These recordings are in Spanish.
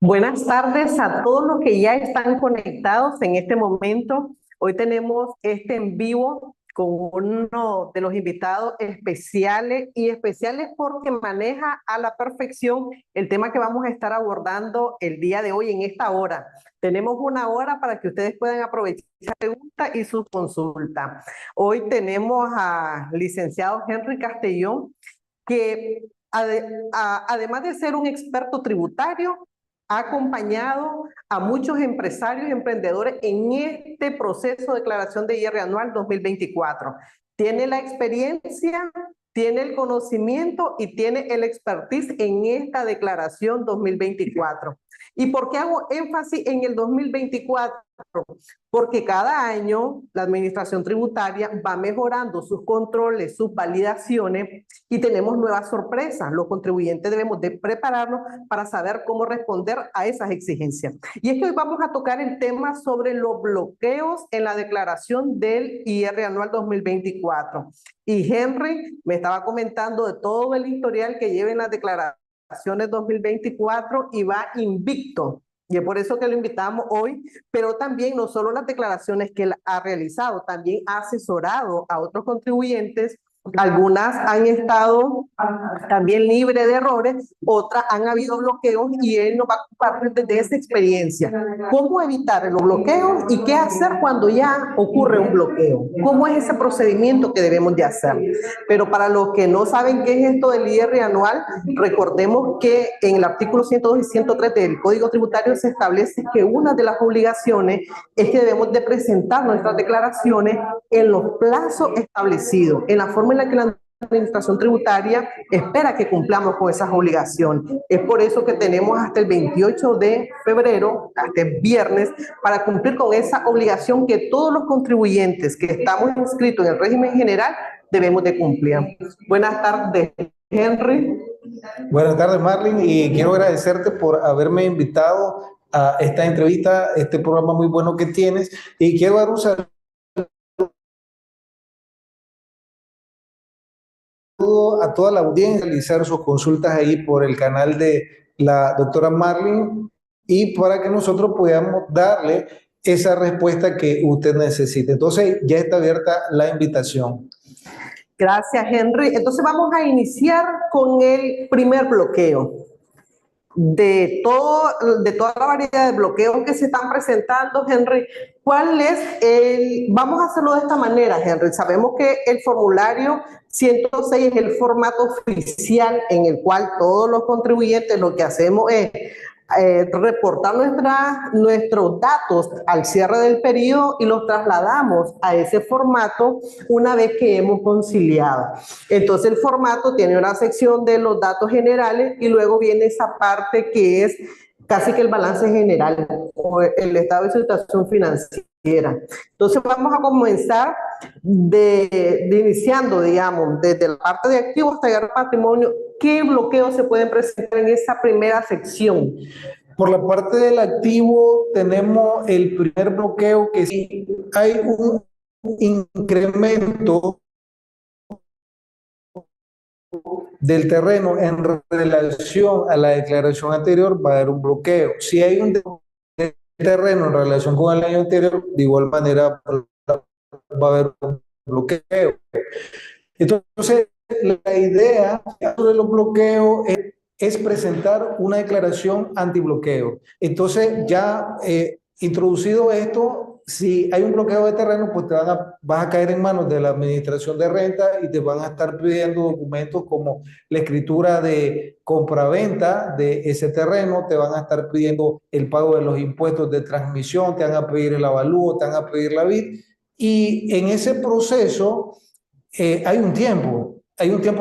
Buenas tardes a todos los que ya están conectados en este momento. Hoy tenemos este en vivo con uno de los invitados especiales y especiales porque maneja a la perfección el tema que vamos a estar abordando el día de hoy en esta hora. Tenemos una hora para que ustedes puedan aprovechar sus preguntas y sus consultas. Hoy tenemos al licenciado Henry Castellón, que además de ser un experto tributario, ha acompañado a muchos empresarios y emprendedores en este proceso de declaración de IR anual 2024. Tiene la experiencia, tiene el conocimiento y tiene el expertise en esta declaración 2024. ¿Y por qué hago énfasis en el 2024? Porque cada año la administración tributaria va mejorando sus controles, sus validaciones y tenemos nuevas sorpresas. Los contribuyentes debemos de prepararnos para saber cómo responder a esas exigencias. Y es que hoy vamos a tocar el tema sobre los bloqueos en la declaración del IR anual 2024. Y Henry me estaba comentando de todo el historial que lleva en las declaraciones 2024 y va invicto. Y es por eso que lo invitamos hoy, pero también no solo las declaraciones que él ha realizado, también ha asesorado a otros contribuyentes. Algunas han estado también libres de errores, otras han habido bloqueos y él nos va a compartir de esa experiencia. ¿Cómo evitar los bloqueos y qué hacer cuando ya ocurre un bloqueo? ¿Cómo es ese procedimiento que debemos de hacer? Pero para los que no saben qué es esto del IR anual, recordemos que en el artículo 102 y 103 del Código Tributario se establece que una de las obligaciones es que debemos de presentar nuestras declaraciones en los plazos establecidos, en la forma en la que la administración tributaria espera que cumplamos con esas obligaciones. Es por eso que tenemos hasta el 28 de febrero, hasta el viernes, para cumplir con esa obligación que todos los contribuyentes que estamos inscritos en el régimen general debemos de cumplir. Buenas tardes, Henry. Buenas tardes, Marlene, y quiero agradecerte por haberme invitado a esta entrevista, este programa muy bueno que tienes, y quiero dar un saludo a toda la audiencia, realizar sus consultas ahí por el canal de la doctora Marlene y para que nosotros podamos darle esa respuesta que usted necesite. Entonces, ya está abierta la invitación. Gracias, Henry. Entonces vamos a iniciar con el primer bloqueo. De toda la variedad de bloqueos que se están presentando, Henry, ¿cuál es vamos a hacerlo de esta manera, Henry? Sabemos que el formulario 106 es el formato oficial en el cual todos los contribuyentes lo que hacemos es reportar nuestros datos al cierre del periodo y los trasladamos a ese formato una vez que hemos conciliado. Entonces el formato tiene una sección de los datos generales y luego viene esa parte que es casi que el balance general o el estado de situación financiera. Entonces vamos a comenzar iniciando, digamos, desde la parte de activos hasta llegar al patrimonio. ¿Qué bloqueos se pueden presentar en esa primera sección? Por la parte del activo tenemos el primer bloqueo que si hay un incremento del terreno en relación a la declaración anterior, va a haber un bloqueo. Si hay un terreno en relación con el año anterior, de igual manera va a haber un bloqueo. Entonces, la idea de los bloqueos es presentar una declaración antibloqueo. Entonces, ya introducido esto, si hay un bloqueo de terreno, pues vas a caer en manos de la administración de renta y te van a estar pidiendo documentos como la escritura de compraventa de ese terreno, te van a estar pidiendo el pago de los impuestos de transmisión, te van a pedir el avalúo, te van a pedir la BIT. Y en ese proceso hay un tiempo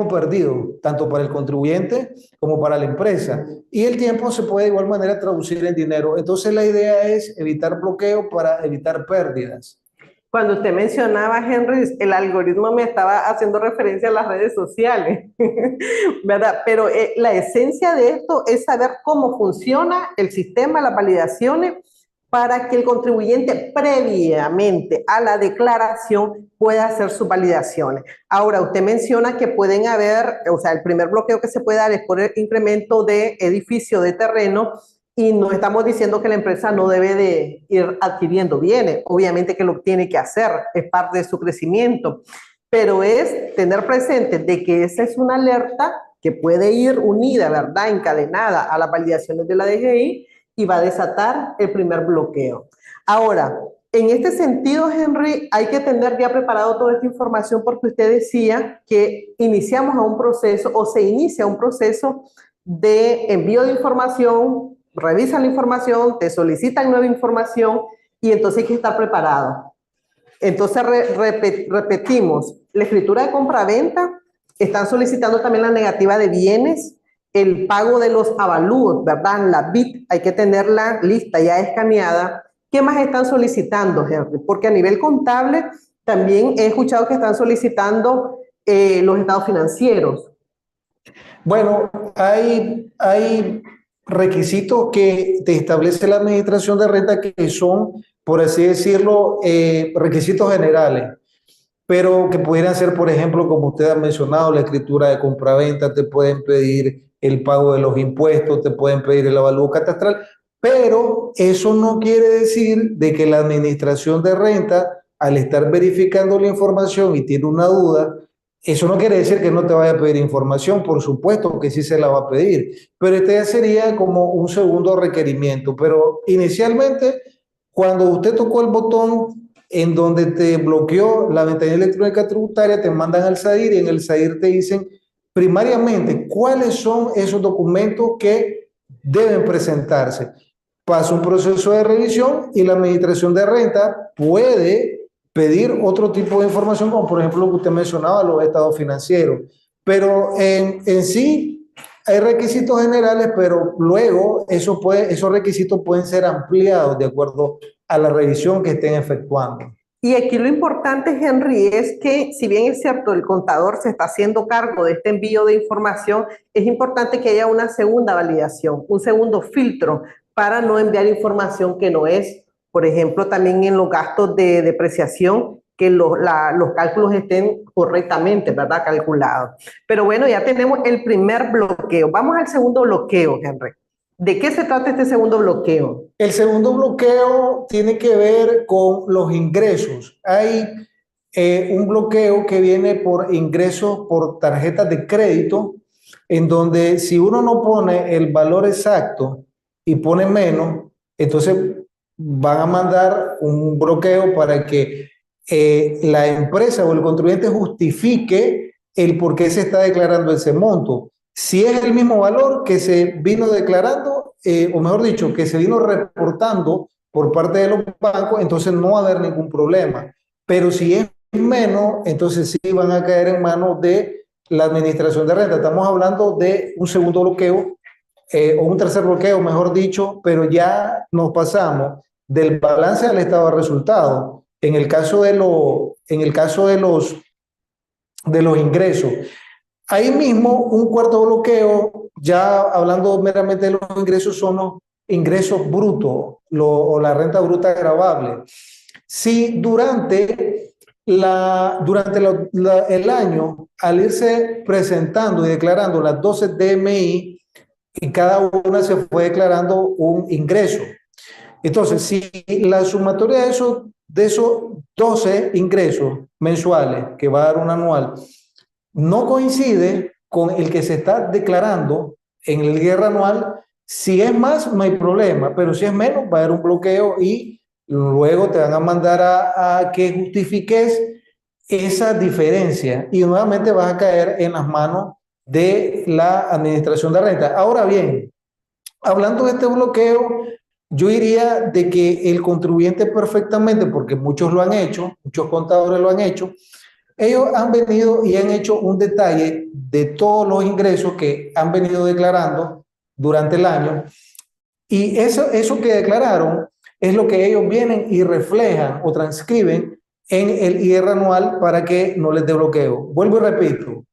perdido, tanto para el contribuyente como para la empresa. Y el tiempo se puede de igual manera traducir en dinero. Entonces la idea es evitar bloqueo para evitar pérdidas. Cuando usted mencionaba, Henry, el algoritmo me estaba haciendo referencia a las redes sociales, ¿verdad? Pero la esencia de esto es saber cómo funciona el sistema, las validaciones, para que el contribuyente previamente a la declaración pueda hacer sus validaciones. Ahora, usted menciona que pueden haber, o sea, el primer bloqueo que se puede dar es por el incremento de edificio de terreno Y no estamos diciendo que la empresa no debe de ir adquiriendo bienes, obviamente que lo tiene que hacer, es parte de su crecimiento, pero es tener presente de que esa es una alerta que puede ir unida, ¿verdad? Encadenada a las validaciones de la DGI y va a desatar el primer bloqueo. Ahora, en este sentido, Henry, hay que tener ya preparado toda esta información porque usted decía que iniciamos a un proceso o se inicia un proceso de envío de información, revisan la información, te solicitan nueva información y entonces hay que estar preparado. Entonces repetimos, la escritura de compra-venta, están solicitando también la negativa de bienes, el pago de los avalúos, ¿verdad? La BIT, hay que tenerla lista, ya escaneada. ¿Qué más están solicitando, Henry? Porque a nivel contable también he escuchado que están solicitando los estados financieros. Bueno, hay requisitos que te establece la administración de renta que son, por así decirlo, requisitos generales, pero que pudieran ser, por ejemplo, como usted ha mencionado, la escritura de compraventa, te pueden pedir el pago de los impuestos, te pueden pedir el avalúo catastral, pero eso no quiere decir de que la administración de renta, al estar verificando la información y tiene una duda, eso no quiere decir que no te vaya a pedir información, por supuesto que sí se la va a pedir, pero este ya sería como un segundo requerimiento. Pero inicialmente, cuando usted tocó el botón en donde te bloqueó la ventanilla electrónica tributaria, te mandan al SAIR y en el SAIR te dicen primariamente cuáles son esos documentos que deben presentarse. Pasa un proceso de revisión y la administración de renta puede pedir otro tipo de información, como por ejemplo lo que usted mencionaba, los estados financieros. Pero en sí hay requisitos generales, pero luego esos requisitos pueden ser ampliados de acuerdo a la revisión que estén efectuando. Y aquí lo importante, Henry, es que si bien es cierto, el contador se está haciendo cargo de este envío de información, es importante que haya una segunda validación, un segundo filtro para no enviar información que no es. Por ejemplo, también en los gastos de depreciación, que los cálculos estén correctamente, ¿verdad? Calculados. Pero bueno, ya tenemos el primer bloqueo. Vamos al segundo bloqueo, Henry. ¿De qué se trata este segundo bloqueo? El segundo bloqueo tiene que ver con los ingresos. Hay un bloqueo que viene por ingresos por tarjetas de crédito, en donde si uno no pone el valor exacto y pone menos, entonces van a mandar un bloqueo para que la empresa o el contribuyente justifique el por qué se está declarando ese monto. Si es el mismo valor que se vino declarando, o mejor dicho, que se vino reportando por parte de los bancos, entonces no va a haber ningún problema. Pero si es menos, entonces sí van a caer en manos de la administración de renta. Estamos hablando de un segundo bloqueo, o un tercer bloqueo, mejor dicho, pero ya nos pasamos del balance al estado de resultados. En el caso de los ingresos. Ahí mismo, un cuarto bloqueo, ya hablando meramente de los ingresos, son los ingresos brutos o la renta bruta gravable. Si durante el año, al irse presentando y declarando las 12 DMI, y cada una se fue declarando un ingreso. Entonces, si la sumatoria de esos 12 ingresos mensuales que va a dar un anual no coincide con el que se está declarando en el IR anual, si es más, no hay problema, pero si es menos, va a haber un bloqueo y luego te van a mandar a que justifiques esa diferencia y nuevamente vas a caer en las manos de la administración de renta. Ahora bien, hablando de este bloqueo, yo diría de que el contribuyente perfectamente, porque muchos lo han hecho, muchos contadores lo han hecho, ellos han venido y han hecho un detalle de todos los ingresos que han venido declarando durante el año y eso que declararon es lo que ellos vienen y reflejan o transcriben en el IR anual para que no les dé bloqueo. Vuelvo y repito,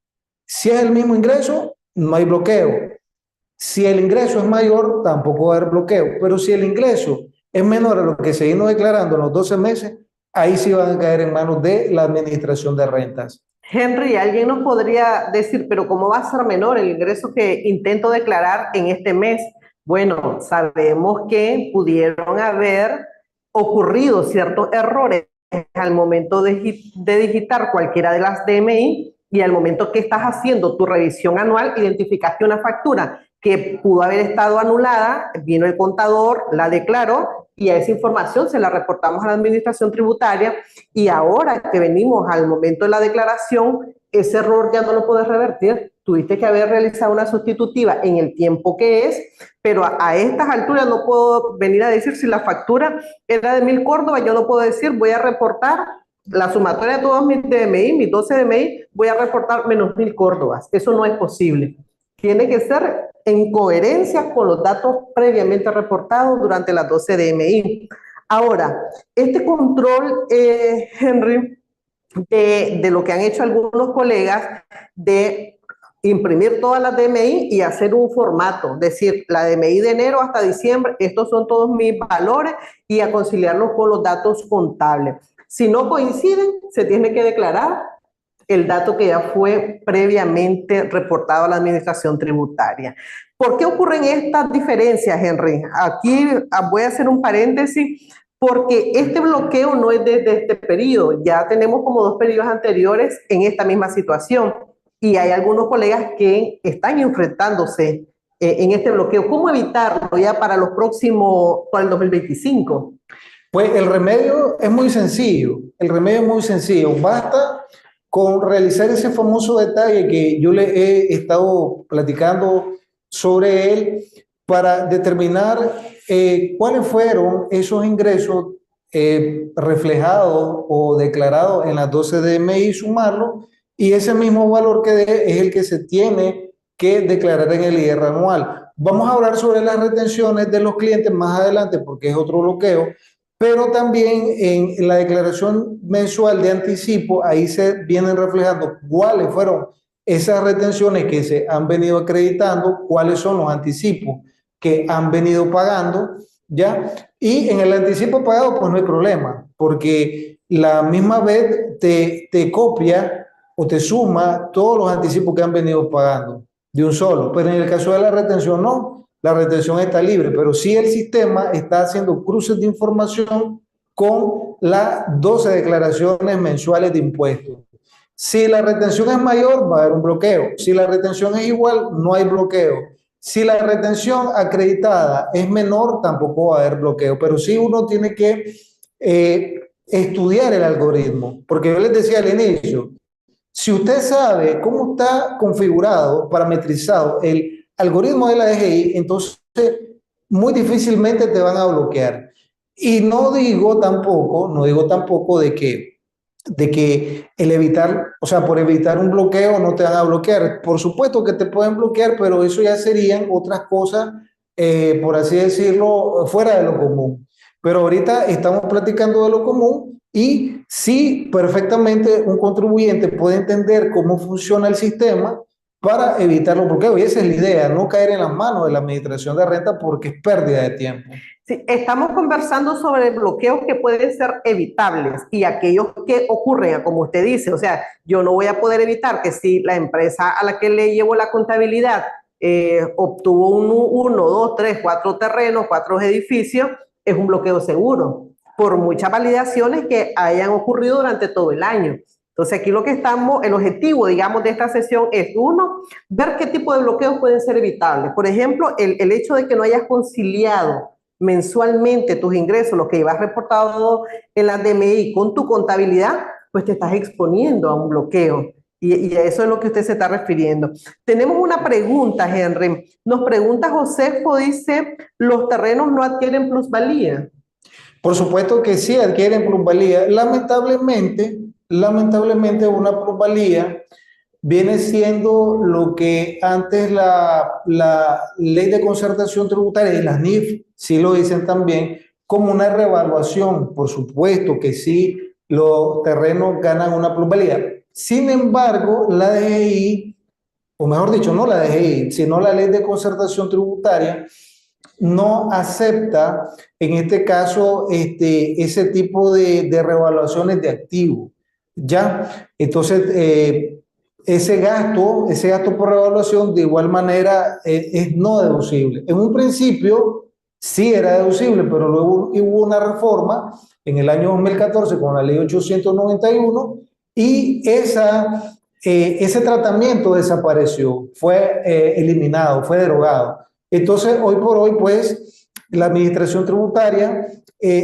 si es el mismo ingreso, no hay bloqueo. Si el ingreso es mayor, tampoco va a haber bloqueo. Pero si el ingreso es menor a lo que se vino declarando en los 12 meses, ahí sí van a caer en manos de la administración de rentas. Henry, alguien nos podría decir, pero ¿cómo va a ser menor el ingreso que intento declarar en este mes? Bueno, sabemos que pudieron haber ocurrido ciertos errores al momento de digitar cualquiera de las DMI y al momento que estás haciendo tu revisión anual, identificaste una factura que pudo haber estado anulada, vino el contador, la declaró y a esa información se la reportamos a la administración tributaria y ahora que venimos al momento de la declaración, ese error ya no lo puedes revertir. Tuviste que haber realizado una sustitutiva en el tiempo que es, pero a estas alturas no puedo venir a decir si la factura era de 1000 Córdoba, yo no puedo decir voy a reportar la sumatoria de todos mis DMI, mis 12 DMI, voy a reportar menos 1000 Córdobas. Eso no es posible. Tiene que ser en coherencia con los datos previamente reportados durante las 12 DMI. Ahora, este control, Henry, de lo que han hecho algunos colegas de imprimir todas las DMI y hacer un formato, decir, la DMI de enero hasta diciembre, estos son todos mis valores y a conciliarlos con los datos contables. Si no coinciden, se tiene que declarar el dato que ya fue previamente reportado a la administración tributaria. ¿Por qué ocurren estas diferencias, Henry? Aquí voy a hacer un paréntesis porque este bloqueo no es desde este periodo, ya tenemos como 2 periodos anteriores en esta misma situación y hay algunos colegas que están enfrentándose en este bloqueo. ¿Cómo evitarlo ya para los próximos, para el 2025? Pues el remedio es muy sencillo, basta con realizar ese famoso detalle que yo le he estado platicando sobre él para determinar cuáles fueron esos ingresos reflejados o declarados en las 12 DMI, sumarlo, y ese mismo valor que dé es el que se tiene que declarar en el IR anual. Vamos a hablar sobre las retenciones de los clientes más adelante porque es otro bloqueo, pero también en la declaración mensual de anticipo, ahí se vienen reflejando cuáles fueron esas retenciones que se han venido acreditando, cuáles son los anticipos que han venido pagando, ¿ya? Y en el anticipo pagado, pues no hay problema, porque la misma vez te copia o te suma todos los anticipos que han venido pagando de un solo, pero en el caso de la retención no, la retención está libre, pero sí el sistema está haciendo cruces de información con las 12 declaraciones mensuales de impuestos. Si la retención es mayor, va a haber un bloqueo. Si la retención es igual, no hay bloqueo. Si la retención acreditada es menor, tampoco va a haber bloqueo. Pero sí uno tiene que estudiar el algoritmo, porque yo les decía al inicio, si usted sabe cómo está configurado, parametrizado el algoritmo de la DGI, entonces muy difícilmente te van a bloquear. Y no digo tampoco de que el evitar, o sea, por evitar un bloqueo no te van a bloquear. Por supuesto que te pueden bloquear, pero eso ya serían otras cosas, por así decirlo, fuera de lo común. Pero ahorita estamos platicando de lo común y sí, perfectamente un contribuyente puede entender cómo funciona el sistema para evitar los bloqueos. Y esa es la idea, no caer en las manos de la administración de renta porque es pérdida de tiempo. Sí, estamos conversando sobre bloqueos que pueden ser evitables y aquellos que ocurren, como usted dice, o sea, yo no voy a poder evitar que si la empresa a la que le llevo la contabilidad obtuvo 1, 2, 3, 4 terrenos, 4 edificios, es un bloqueo seguro, por muchas validaciones que hayan ocurrido durante todo el año. Entonces aquí lo que estamos, el objetivo, digamos, de esta sesión es, uno, ver qué tipo de bloqueos pueden ser evitables. Por ejemplo, el hecho de que no hayas conciliado mensualmente tus ingresos, los que llevas reportado en la DMI con tu contabilidad, pues te estás exponiendo a un bloqueo. Y a eso es lo que usted se está refiriendo. Tenemos una pregunta, Henry. Nos pregunta Josefo, dice, ¿los terrenos no adquieren plusvalía? Por supuesto que sí adquieren plusvalía. Lamentablemente una plusvalía viene siendo lo que antes la ley de concertación tributaria y las NIF sí lo dicen también, como una revaluación. Por supuesto que sí, los terrenos ganan una plusvalía. Sin embargo, la DGI, o mejor dicho, no la DGI, sino la ley de concertación tributaria, no acepta en este caso ese tipo de revaluaciones de activos. ¿Ya? Entonces, ese gasto por revaluación de igual manera es no deducible. En un principio sí era deducible, pero luego hubo una reforma en el año 2014 con la ley 891 y ese tratamiento desapareció, fue eliminado, fue derogado. Entonces, hoy por hoy, pues, la administración tributaria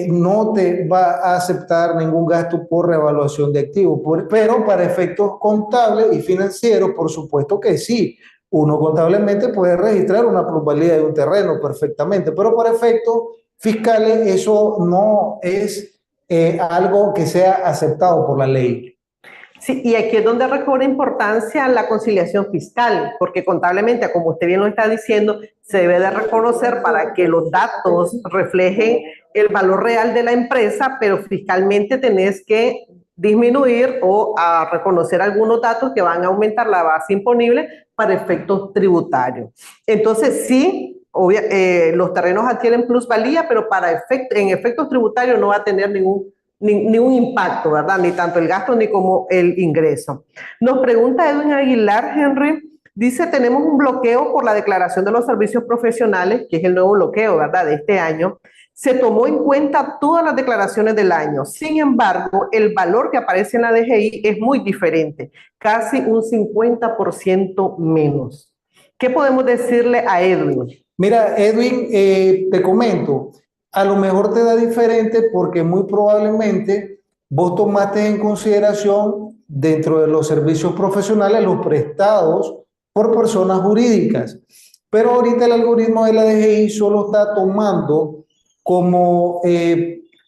no te va a aceptar ningún gasto por revaluación de activos, pero para efectos contables y financieros, por supuesto que sí. Uno contablemente puede registrar una plusvalía de un terreno perfectamente, pero para efectos fiscales eso no es algo que sea aceptado por la ley. Sí, y aquí es donde recobra importancia la conciliación fiscal, porque contablemente, como usted bien lo está diciendo, se debe de reconocer para que los datos reflejen el valor real de la empresa, pero fiscalmente tenés que disminuir o a reconocer algunos datos que van a aumentar la base imponible para efectos tributarios. Entonces, sí, los terrenos adquieren plusvalía, pero en efectos tributarios no va a tener ningún impacto, ¿verdad? Ni tanto el gasto ni como el ingreso. Nos pregunta Edwin Aguilar, Henry, dice, tenemos un bloqueo por la declaración de los servicios profesionales, que es el nuevo bloqueo, ¿verdad?, de este año. Se tomó en cuenta todas las declaraciones del año. Sin embargo, el valor que aparece en la DGI es muy diferente, casi un 50% menos. ¿Qué podemos decirle a Edwin? Mira, Edwin, te comento, a lo mejor te da diferente porque muy probablemente vos tomaste en consideración dentro de los servicios profesionales los prestados por personas jurídicas. Pero ahorita el algoritmo de la DGI solo está tomando como,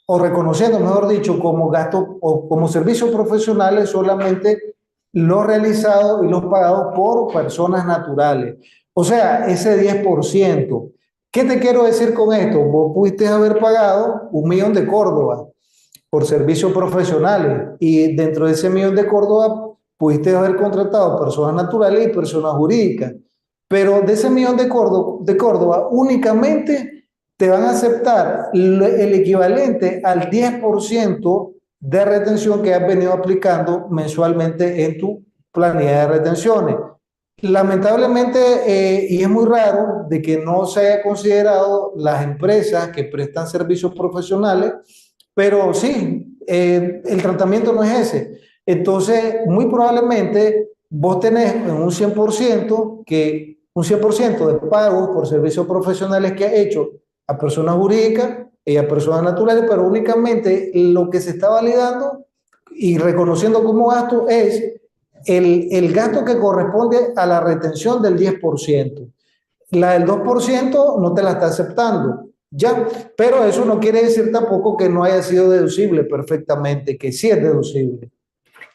o reconociendo, mejor dicho, como gasto o como servicios profesionales solamente los realizados y los pagados por personas naturales. O sea, ese 10%. ¿Qué te quiero decir con esto? Vos pudiste haber pagado 1.000.000 de Córdoba por servicios profesionales y dentro de ese 1.000.000 de Córdoba pudiste haber contratado personas naturales y personas jurídicas. Pero de ese 1.000.000 de Córdoba únicamente te van a aceptar el equivalente al 10% de retención que has venido aplicando mensualmente en tu planilla de retenciones. Lamentablemente, y es muy raro de que no se haya considerado las empresas que prestan servicios profesionales, pero sí, el tratamiento no es ese. Entonces, muy probablemente vos tenés en un 100% que un 100% de pagos por servicios profesionales que ha hecho a personas jurídicas y a personas naturales, pero únicamente lo que se está validando y reconociendo como gasto es el gasto que corresponde a la retención del 10%. La del 2% no te la está aceptando, ya, pero eso no quiere decir tampoco que no haya sido deducible perfectamente, que sí es deducible.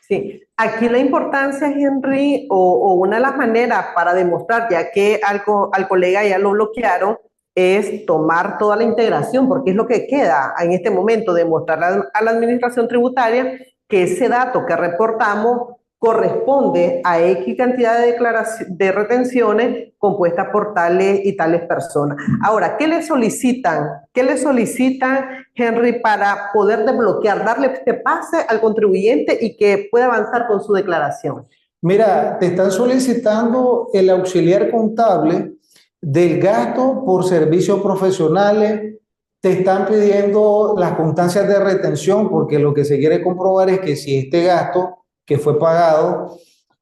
Sí, aquí la importancia, Henry, o una de las maneras para demostrar, ya que al colega ya lo bloquearon, es tomar toda la integración, porque es lo que queda en este momento, demostrar a la administración tributaria que ese dato que reportamos corresponde a X cantidad de retenciones compuestas por tales y tales personas. Ahora, ¿qué le solicitan? ¿Qué le solicitan, Henry, para poder desbloquear, darle este pase al contribuyente y que pueda avanzar con su declaración? Mira, te están solicitando el auxiliar contable del gasto por servicios profesionales, te están pidiendo las constancias de retención, porque lo que se quiere comprobar es que si este gasto que fue pagado,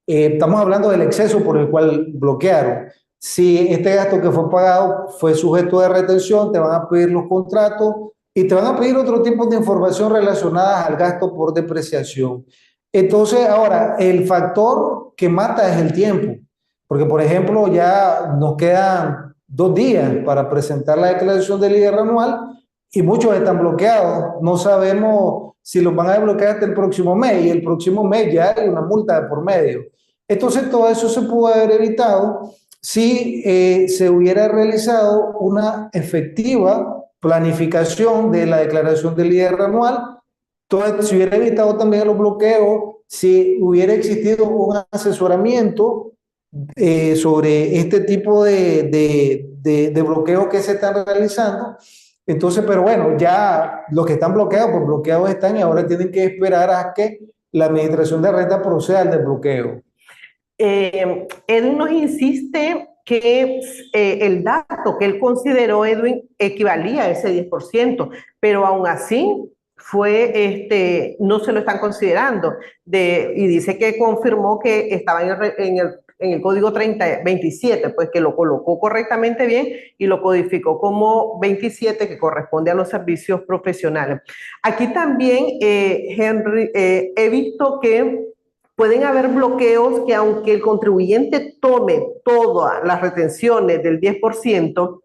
estamos hablando del exceso por el cual bloquearon. Si este gasto que fue pagado fue sujeto de retención, te van a pedir los contratos y te van a pedir otro tipo de información relacionada al gasto por depreciación. Entonces, ahora, el factor que mata es el tiempo, porque, por ejemplo, ya nos quedan 2 días para presentar la declaración del IR anual y muchos están bloqueados. No sabemos si los van a desbloquear hasta el próximo mes y el próximo mes ya hay una multa de por medio. Entonces, todo eso se pudo haber evitado si se hubiera realizado una efectiva planificación de la declaración del IR anual. Entonces, se hubiera evitado también los bloqueos, si hubiera existido un asesoramiento sobre este tipo de bloqueos que se están realizando. Entonces, pero bueno, ya los que están bloqueados, pues bloqueados están y ahora tienen que esperar a que la administración de renta proceda al desbloqueo. Edwin nos insiste que el dato que él consideró, Edwin, equivalía a ese 10%, pero aún así no se lo están considerando. Y dice que confirmó que estaba en el código 3027, pues que lo colocó correctamente bien y lo codificó como 27, que corresponde a los servicios profesionales. Aquí también, Henry, he visto que pueden haber bloqueos que aunque el contribuyente tome todas las retenciones del 10%,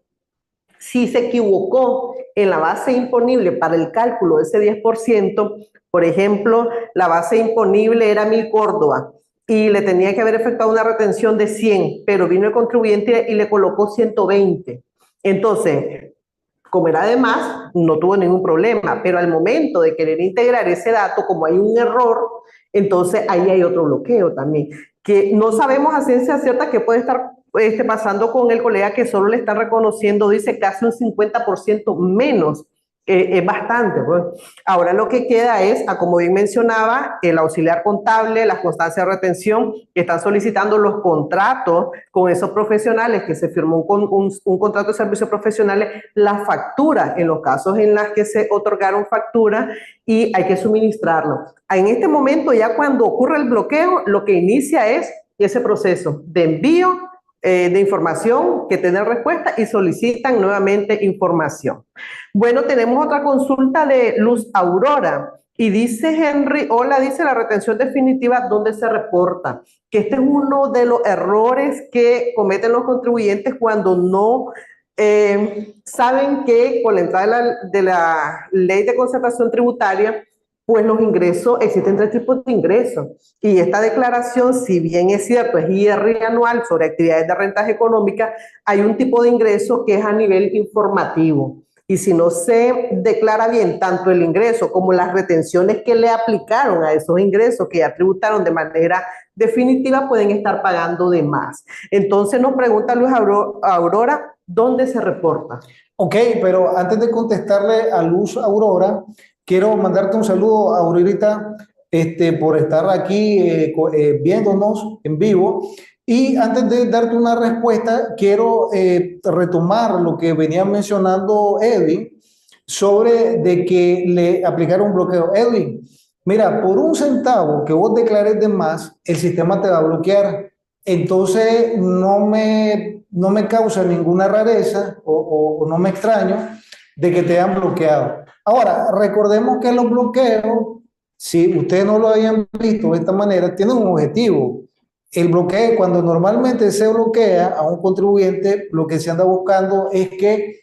si se equivocó en la base imponible para el cálculo de ese 10%, por ejemplo, la base imponible era 1000 Córdoba y le tenía que haber efectuado una retención de 100, pero vino el contribuyente y le colocó 120. Entonces, como era de más, no tuvo ningún problema, pero al momento de querer integrar ese dato, como hay un error, entonces ahí hay otro bloqueo también, que no sabemos a ciencia cierta qué puede estar pasando con el colega que solo le están reconociendo, dice, casi un 50% menos. Es bastante, pues. Ahora lo que queda es, como bien mencionaba, el auxiliar contable, las constancias de retención, que están solicitando los contratos con esos profesionales, que se firmó un contrato de servicios profesionales, las facturas, en los casos en los que se otorgaron facturas, y hay que suministrarlo. En este momento, ya cuando ocurre el bloqueo, lo que inicia es ese proceso de envío de información que tienen respuesta y solicitan nuevamente información. Bueno, tenemos otra consulta de Luz Aurora y dice Henry, hola, dice la retención definitiva, ¿dónde se reporta? Que este es uno de los errores que cometen los contribuyentes cuando no saben que con la entrada de la ley de concertación tributaria, pues los ingresos, existen 3 tipos de ingresos. Y esta declaración, si bien es cierto, es IR anual sobre actividades de rentas económicas, hay un tipo de ingreso que es a nivel informativo. Y si no se declara bien tanto el ingreso como las retenciones que le aplicaron a esos ingresos que ya tributaron de manera definitiva, pueden estar pagando de más. Entonces nos pregunta Luz Aurora, ¿dónde se reporta? Ok, pero antes de contestarle a Luz Aurora, quiero mandarte un saludo, Aurorita, por estar aquí viéndonos en vivo. Y antes de darte una respuesta, quiero retomar lo que venía mencionando Edwin sobre de que le aplicaron un bloqueo. Edwin, mira, por 1 centavo que vos declares de más, el sistema te va a bloquear. Entonces, no me causa ninguna rareza o no me extraño de que te hayan bloqueado. Ahora, recordemos que los bloqueos, si ustedes no lo habían visto de esta manera, tienen un objetivo. El bloqueo, cuando normalmente se bloquea a un contribuyente, lo que se anda buscando es que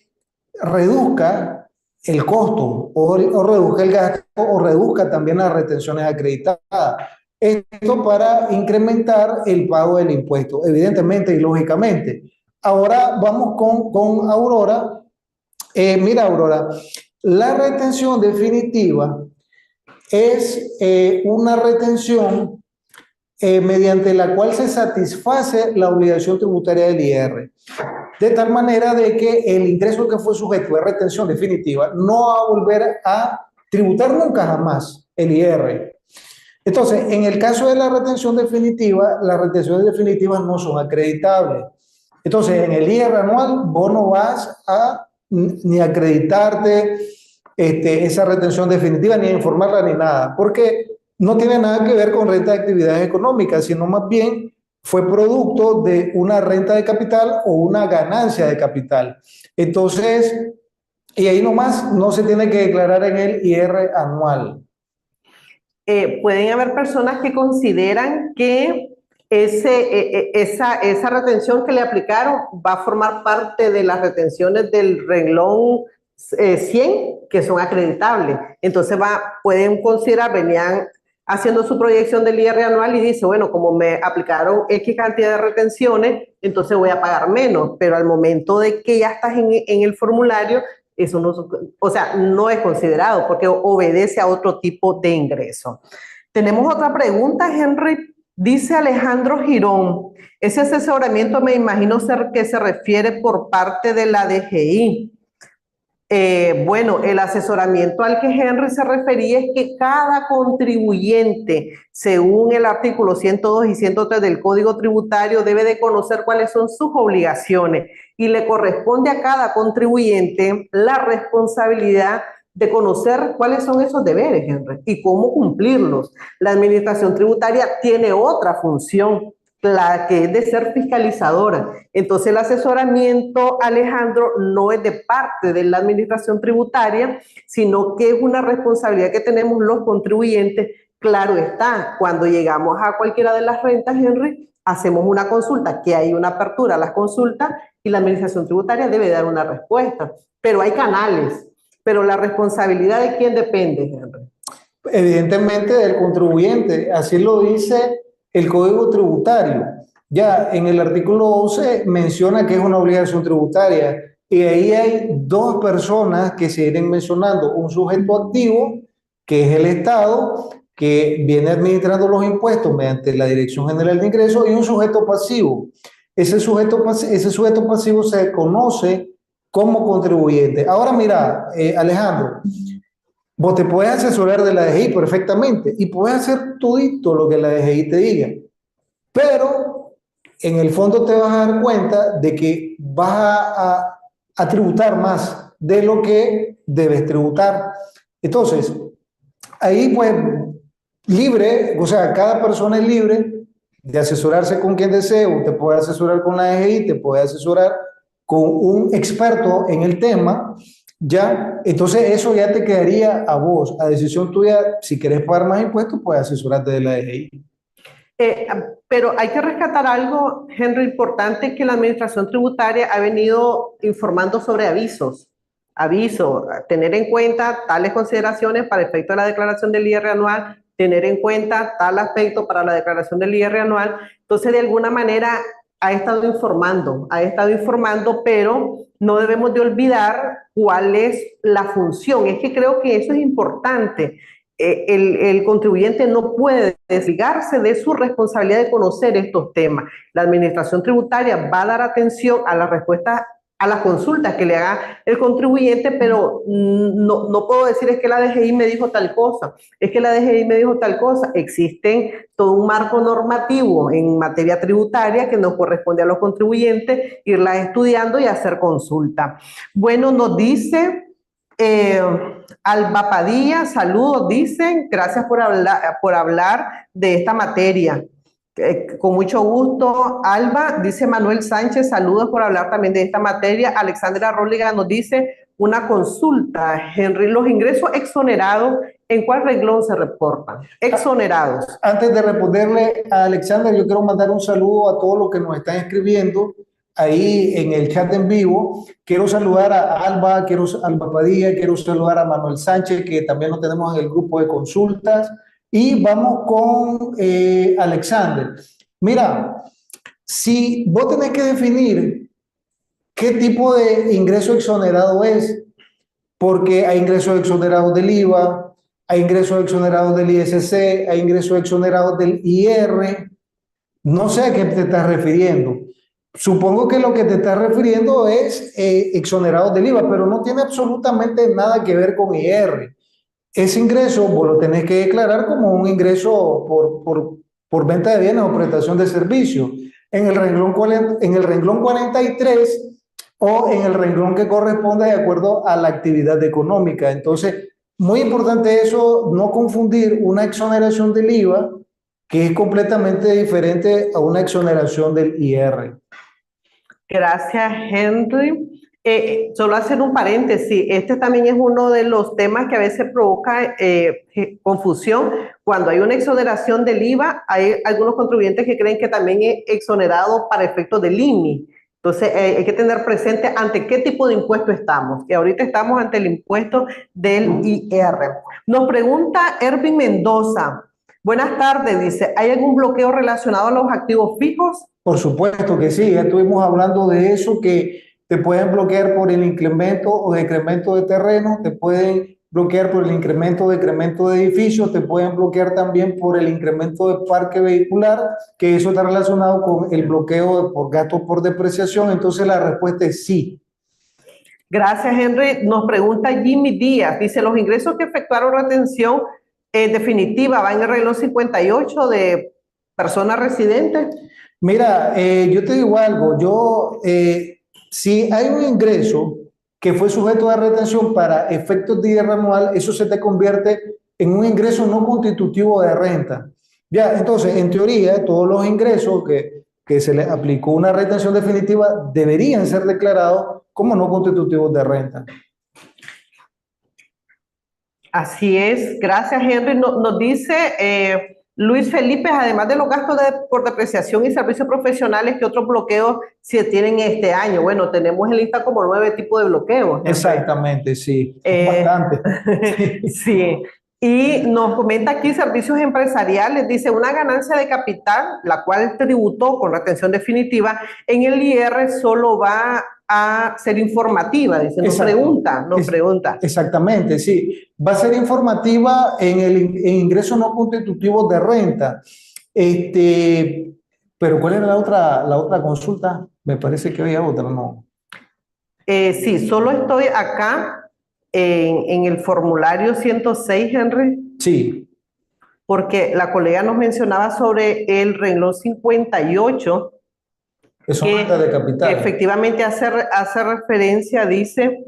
reduzca el costo o reduzca el gasto o reduzca también las retenciones acreditadas. Esto para incrementar el pago del impuesto, evidentemente y lógicamente. Ahora vamos con Aurora. Mira, Aurora, la retención definitiva es una retención mediante la cual se satisface la obligación tributaria del IR. De tal manera de que el ingreso que fue sujeto de retención definitiva no va a volver a tributar nunca jamás el IR. Entonces, en el caso de la retención definitiva, las retenciones definitivas no son acreditables. Entonces, en el IR anual, vos no vas a ni acreditarte esa retención definitiva, ni a informarla, ni nada, porque no tiene nada que ver con renta de actividades económicas, sino más bien fue producto de una renta de capital o una ganancia de capital. Entonces, y ahí nomás no se tiene que declarar en el IR anual. Pueden haber personas que consideran que esa retención que le aplicaron va a formar parte de las retenciones del renglón 100 que son acreditables. Entonces pueden considerar, venían haciendo su proyección del IR anual y dice, bueno, como me aplicaron X cantidad de retenciones, entonces voy a pagar menos, pero al momento de que ya estás en el formulario, eso no, o sea, no es considerado porque obedece a otro tipo de ingreso. Tenemos otra pregunta, Henry. Dice Alejandro Girón, ese asesoramiento me imagino que se refiere por parte de la DGI. Bueno, el asesoramiento al que Henry se refería es que cada contribuyente, según el artículo 102 y 103 del Código Tributario, debe de conocer cuáles son sus obligaciones y le corresponde a cada contribuyente la responsabilidad de conocer cuáles son esos deberes, Henry, y cómo cumplirlos. La administración tributaria tiene otra función, la que es de ser fiscalizadora. Entonces el asesoramiento, Alejandro, no es de parte de la administración tributaria, sino que es una responsabilidad que tenemos los contribuyentes. Claro está, cuando llegamos a cualquiera de las rentas, Henry, hacemos una consulta, que hay una apertura a las consultas y la administración tributaria debe dar una respuesta. Pero hay canales, pero la responsabilidad de quién depende, Henry. Evidentemente del contribuyente, así lo dice el Código Tributario. Ya en el artículo 11 menciona que es una obligación tributaria y ahí hay dos personas que se vienen mencionando, un sujeto activo, que es el Estado, que viene administrando los impuestos mediante la Dirección General de Ingresos, y un sujeto pasivo. Ese sujeto pasivo se conoce como contribuyente. Ahora mira, Alejandro, vos te puedes asesorar de la DGI perfectamente y puedes hacer todito lo que la DGI te diga, pero en el fondo te vas a dar cuenta de que vas a tributar más de lo que debes tributar. Entonces, ahí pues libre, o sea, cada persona es libre de asesorarse con quien desee, o te puede asesorar con la DGI, te puede asesorar con un experto en el tema. Ya, entonces eso ya te quedaría a vos, a decisión tuya. Si querés pagar más impuestos, puedes asesorarte de la DGI. Pero hay que rescatar algo, Henry, importante, que la administración tributaria ha venido informando sobre avisos. Aviso, tener en cuenta tales consideraciones para efecto de la declaración del IR anual, tener en cuenta tal aspecto para la declaración del IR anual. Entonces, de alguna manera ha estado informando, pero no debemos de olvidar cuál es la función. Es que creo que eso es importante. El contribuyente no puede desligarse de su responsabilidad de conocer estos temas. La administración tributaria va a dar atención a las respuestas, a las consultas que le haga el contribuyente, pero no puedo decir es que la DGI me dijo tal cosa, es que la DGI me dijo tal cosa. Existen todo un marco normativo en materia tributaria que nos corresponde a los contribuyentes irla estudiando y hacer consulta. Bueno, nos dice Alba Padilla, saludos, dicen, gracias por hablar de esta materia. Con mucho gusto, Alba, dice Manuel Sánchez, saludos por hablar también de esta materia. Alexandra Róliga nos dice una consulta, Henry, los ingresos exonerados, ¿en cuál renglón se reportan? Exonerados. Antes de responderle a Alexandra, yo quiero mandar un saludo a todos los que nos están escribiendo ahí en el chat en vivo. Quiero saludar a Alba, Alba Padilla, quiero saludar a Manuel Sánchez, que también lo tenemos en el grupo de consultas. Y vamos con Alexander. Mira, si vos tenés que definir qué tipo de ingreso exonerado es, porque hay ingresos exonerados del IVA, hay ingresos exonerados del ISC, hay ingresos exonerados del IR, no sé a qué te estás refiriendo. Supongo que lo que te estás refiriendo es exonerados del IVA, pero no tiene absolutamente nada que ver con IR. Ese ingreso vos lo tenés que declarar como un ingreso por venta de bienes o prestación de servicios en el renglón 43 o en el renglón que corresponde de acuerdo a la actividad económica. Entonces, muy importante eso, no confundir una exoneración del IVA, que es completamente diferente a una exoneración del IR. Gracias, Henry. Solo hacer un paréntesis, este también es uno de los temas que a veces provoca confusión. Cuando hay una exoneración del IVA, hay algunos contribuyentes que creen que también es exonerado para efectos del IMI. Entonces, hay que tener presente ante qué tipo de impuesto estamos. Y ahorita estamos ante el impuesto del IR. Nos pregunta Ervin Mendoza. Buenas tardes, dice, ¿hay algún bloqueo relacionado a los activos fijos? Por supuesto que sí, ya estuvimos hablando de eso, que te pueden bloquear por el incremento o decremento de terreno, te pueden bloquear por el incremento o decremento de edificios, te pueden bloquear también por el incremento de parque vehicular, que eso está relacionado con el bloqueo por gastos por depreciación. Entonces la respuesta es sí. Gracias, Henry. Nos pregunta Jimmy Díaz. Dice, los ingresos que efectuaron retención definitiva van en el renglón 58 de personas residentes. Mira, yo te digo algo, si hay un ingreso que fue sujeto de retención para efectos de IR anual, eso se te convierte en un ingreso no constitutivo de renta. Ya, entonces, en teoría, todos los ingresos que se les aplicó una retención definitiva deberían ser declarados como no constitutivos de renta. Así es, gracias Henry. Nos dice Luis Felipe, además de los gastos por depreciación y servicios profesionales, ¿qué otros bloqueos se tienen este año? Bueno, tenemos en lista como 9 tipos de bloqueos. Henry. Exactamente, sí, bastante. Sí, y nos comenta aquí servicios empresariales, dice una ganancia de capital, la cual tributó con retención definitiva, en el IR solo va a ser informativa, dice, nos pregunta. Exactamente, sí. Va a ser informativa en ingresos no constitutivos de renta. Pero ¿cuál era la otra consulta? Me parece que había otra, ¿no? Sí, solo estoy acá en el formulario 106, Henry. Sí. Porque la colega nos mencionaba sobre el renglón 58, que son rentas de capital. Efectivamente hace referencia, dice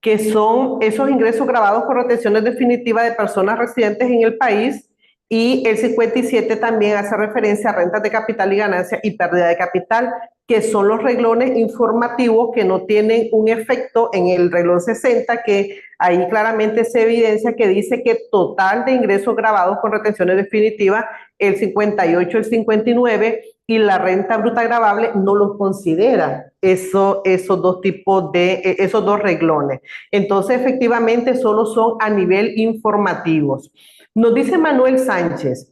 que son esos ingresos grabados por retenciones definitivas de personas residentes en el país, y el 57 también hace referencia a rentas de capital y ganancia y pérdida de capital, que son los renglones informativos que no tienen un efecto en el renglón 60, que ahí claramente se evidencia que dice que total de ingresos grabados con retenciones definitivas, el 58, el 59, y la renta bruta gravable no los considera esos dos renglones. Entonces, efectivamente, solo son a nivel informativos. Nos dice Manuel Sánchez,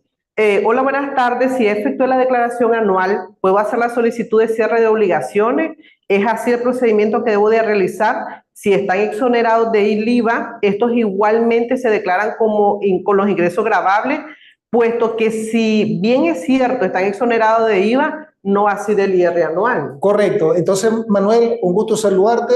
hola, buenas tardes. Si efectué la declaración anual, ¿puedo hacer la solicitud de cierre de obligaciones? ¿Es así el procedimiento que debo de realizar? Si están exonerados de IVA, estos igualmente se declaran con los ingresos gravables, puesto que si bien es cierto, están exonerados de IVA, no así del IR anual. Correcto. Entonces, Manuel, un gusto saludarte.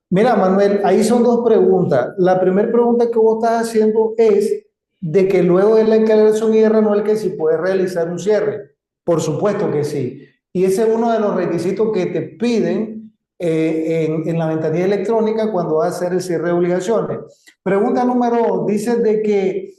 Mira, Manuel, ahí son dos preguntas. La primera pregunta que vos estás haciendo es de que luego de la declaración IR anual que si puedes realizar un cierre. Por supuesto que sí. Y ese es uno de los requisitos que te piden en la ventanilla electrónica cuando vas a hacer el cierre de obligaciones. Pregunta número 2, dice de que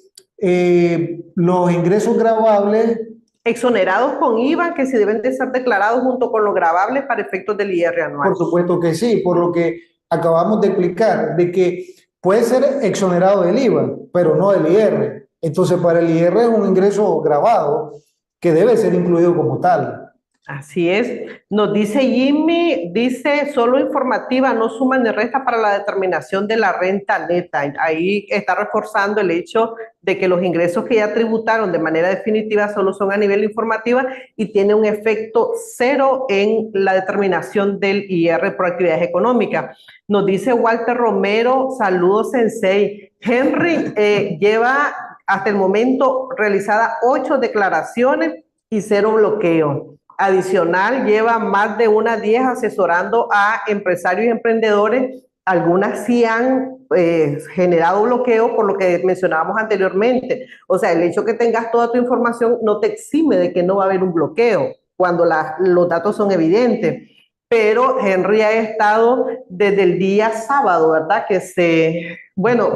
los ingresos gravables exonerados con IVA, que se deben de ser declarados junto con los gravables para efectos del IR anual. Por supuesto que sí, por lo que acabamos de explicar, de que puede ser exonerado del IVA, pero no del IR. Entonces, para el IR es un ingreso gravado que debe ser incluido como tal. Así es. Nos dice Jimmy, dice solo informativa, no suma ni resta para la determinación de la renta neta. Ahí está reforzando el hecho de que los ingresos que ya tributaron de manera definitiva solo son a nivel informativa y tiene un efecto cero en la determinación del IR por actividades económicas. Nos dice Walter Romero, saludos Sensei. Henry lleva hasta el momento realizada 8 declaraciones y 0 bloqueo. Adicional, lleva más de unas 10 asesorando a empresarios y emprendedores. Algunas sí han generado bloqueo por lo que mencionábamos anteriormente. O sea, el hecho que tengas toda tu información no te exime de que no va a haber un bloqueo cuando los datos son evidentes. Pero Henry ha estado desde el día sábado, ¿verdad? Que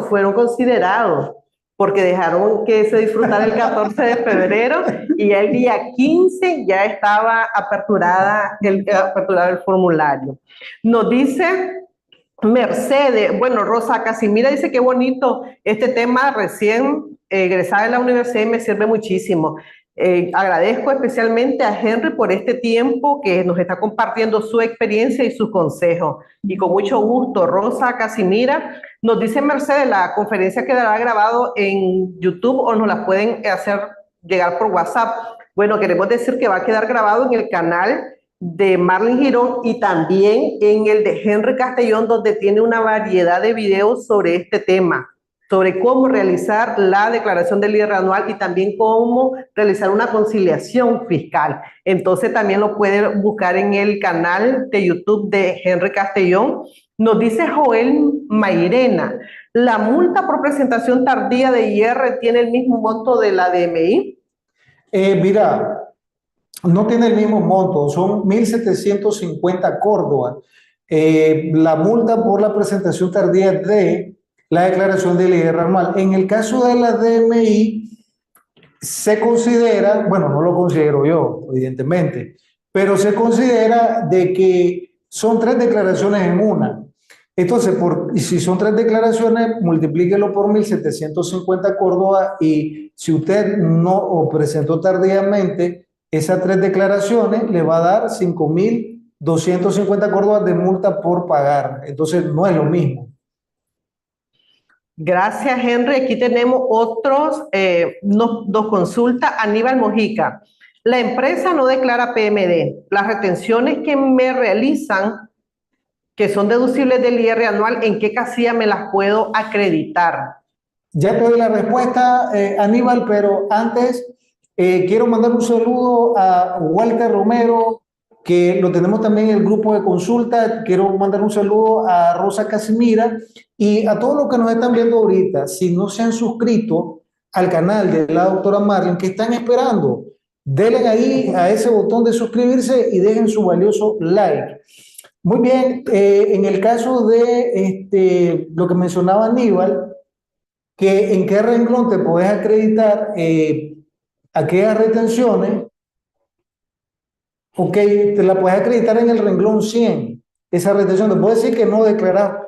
fueron considerados, porque dejaron que se disfrutara el 14 de febrero y el día 15 ya estaba aperturado el formulario. Nos dice Mercedes, Rosa Casimira dice qué bonito este tema, recién egresada de la universidad y me sirve muchísimo. Agradezco especialmente a Henry por este tiempo que nos está compartiendo su experiencia y sus consejos. Y con mucho gusto, Rosa Casimira. Nos dice Mercedes, la conferencia quedará grabado en YouTube o nos la pueden hacer llegar por WhatsApp. Bueno, queremos decir que va a quedar grabado en el canal de Marlene Girón y también en el de Henry Castellón, donde tiene una variedad de videos sobre este tema, sobre cómo realizar la declaración del IR anual y también cómo realizar una conciliación fiscal. Entonces también lo pueden buscar en el canal de YouTube de Henry Castellón. Nos dice Joel Mairena, ¿la multa por presentación tardía de IR tiene el mismo monto de la DMI? Mira, no tiene el mismo monto, son 1.750 Córdoba. La multa por la presentación tardía de la declaración del IR anual. En el caso de la DMI, se considera, bueno, no lo considero yo, evidentemente, pero se considera de que son 3 declaraciones en una. Entonces, y si son 3 declaraciones, multiplíquelo por 1.750 Córdoba y si usted no o presentó tardíamente esas 3 declaraciones, le va a dar 5.250 Córdoba de multa por pagar. Entonces, no es lo mismo. Gracias, Henry. Aquí tenemos dos consultas. Aníbal Mojica. La empresa no declara PMD. Las retenciones que me realizan, que son deducibles del IR anual, ¿en qué casilla me las puedo acreditar? Ya te doy la respuesta, Aníbal, pero antes quiero mandar un saludo a Walter Romero, que lo tenemos también en el grupo de consulta. Quiero mandar un saludo a Rosa Casimira y a todos los que nos están viendo ahorita. Si no se han suscrito al canal de la doctora Marlene, ¿qué están esperando? Denle ahí a ese botón de suscribirse y dejen su valioso like. Muy bien, en el caso de lo que mencionaba Aníbal, que en qué renglón te puedes acreditar aquellas retenciones, ok, te la puedes acreditar en el renglón 100, esa retención. Te puedo decir que no declaras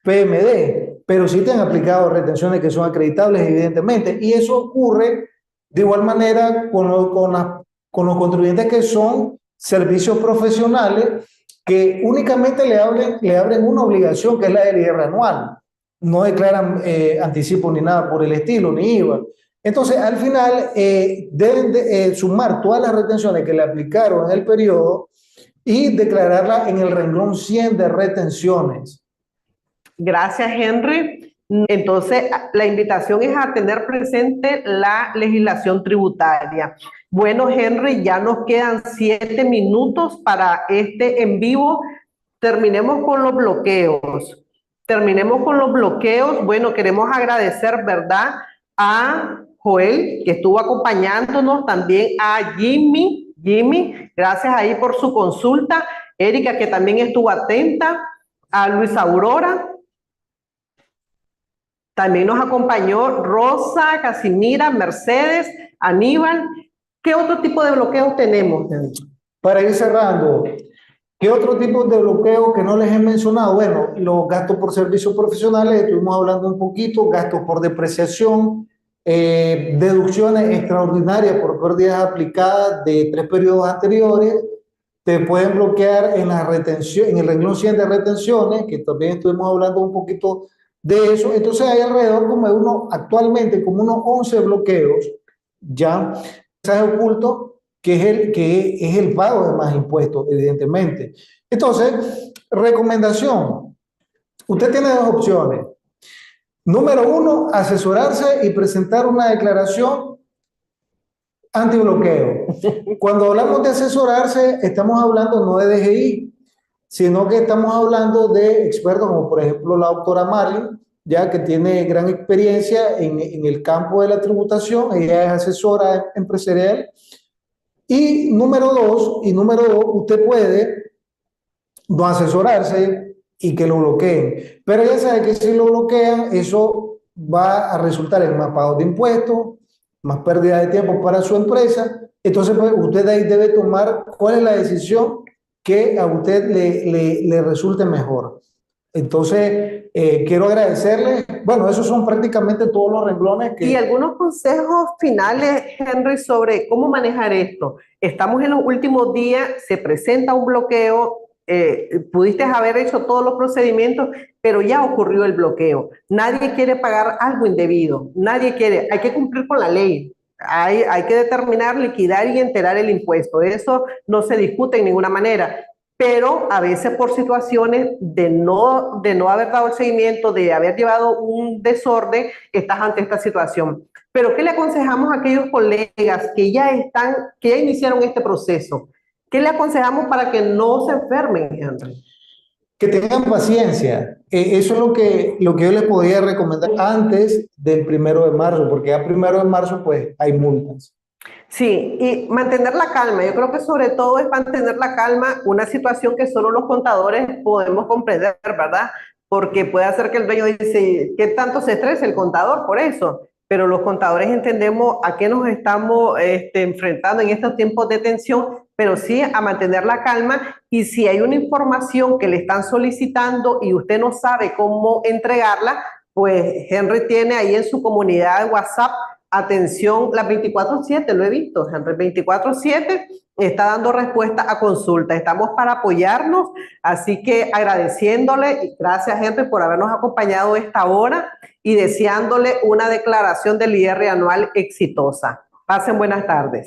PMD, pero sí te han aplicado retenciones que son acreditables, evidentemente, y eso ocurre de igual manera con los contribuyentes que son servicios profesionales que únicamente le abren una obligación, que es la del IR anual. No declaran anticipo ni nada por el estilo, ni IVA. Entonces, al final, deben sumar todas las retenciones que le aplicaron en el periodo y declararla en el renglón 100 de retenciones. Gracias, Henry. Entonces, la invitación es a tener presente la legislación tributaria. Bueno, Henry, ya nos quedan 7 minutos para este en vivo. Terminemos con los bloqueos. Bueno, queremos agradecer, ¿verdad?, a Joel, que estuvo acompañándonos, también a Jimmy, gracias ahí por su consulta, Erika, que también estuvo atenta, a Luis Aurora, también nos acompañó Rosa, Casimira, Mercedes, Aníbal. ¿Qué otro tipo de bloqueos tenemos? Para ir cerrando, ¿qué otro tipo de bloqueo que no les he mencionado? Bueno, los gastos por servicios profesionales, estuvimos hablando un poquito, gastos por depreciación, deducciones extraordinarias por pérdidas aplicadas de 3 periodos anteriores. Te pueden bloquear en la retención, en el renglón 100 de retenciones, que también estuvimos hablando un poquito de eso. Entonces hay alrededor actualmente como unos 11 bloqueos, ya, mensaje oculto, que es el pago de más impuestos, evidentemente. Entonces, recomendación. Usted tiene 2 opciones. Número 1, asesorarse y presentar una declaración antibloqueo. Cuando hablamos de asesorarse, estamos hablando no de DGI, sino que estamos hablando de expertos como por ejemplo la doctora Marlene, ya que tiene gran experiencia en el campo de la tributación. Ella es asesora empresarial. Y número dos, usted puede no asesorarse y que lo bloqueen. Pero ya sabe que si lo bloquean, eso va a resultar en más pagos de impuestos, más pérdida de tiempo para su empresa. Entonces, pues, usted ahí debe tomar cuál es la decisión que a usted le resulte mejor. Entonces, quiero agradecerle. Bueno, esos son prácticamente todos los renglones que... Y algunos consejos finales, Henry, sobre cómo manejar esto. Estamos en los últimos días, se presenta un bloqueo, pudiste haber hecho todos los procedimientos, pero ya ocurrió el bloqueo. Nadie quiere pagar algo indebido, nadie quiere, hay que cumplir con la ley. Hay que determinar, liquidar y enterar el impuesto. Eso no se discute en ninguna manera. Pero a veces por situaciones de no haber dado el seguimiento, de haber llevado un desorden, estás ante esta situación. Pero ¿qué le aconsejamos a aquellos colegas que ya iniciaron este proceso? ¿Qué le aconsejamos para que no se enfermen, Henry? Que tengan paciencia. Eso es lo que yo les podría recomendar antes del 1 de marzo, porque ya 1 de marzo pues hay multas. Sí, y mantener la calma. Yo creo que sobre todo es mantener la calma, una situación que solo los contadores podemos comprender, ¿verdad? Porque puede hacer que el dueño dice, ¿qué tanto se estresa el contador por eso? Pero los contadores entendemos a qué nos estamos enfrentando en estos tiempos de tensión, pero sí a mantener la calma. Y si hay una información que le están solicitando y usted no sabe cómo entregarla, pues Henry tiene ahí en su comunidad de WhatsApp atención las 24/7, lo he visto, Henry, 24/7 está dando respuesta a consulta. Estamos para apoyarnos, así que agradeciéndole y gracias, Henry, por habernos acompañado esta hora y deseándole una declaración del IR anual exitosa. Pasen buenas tardes.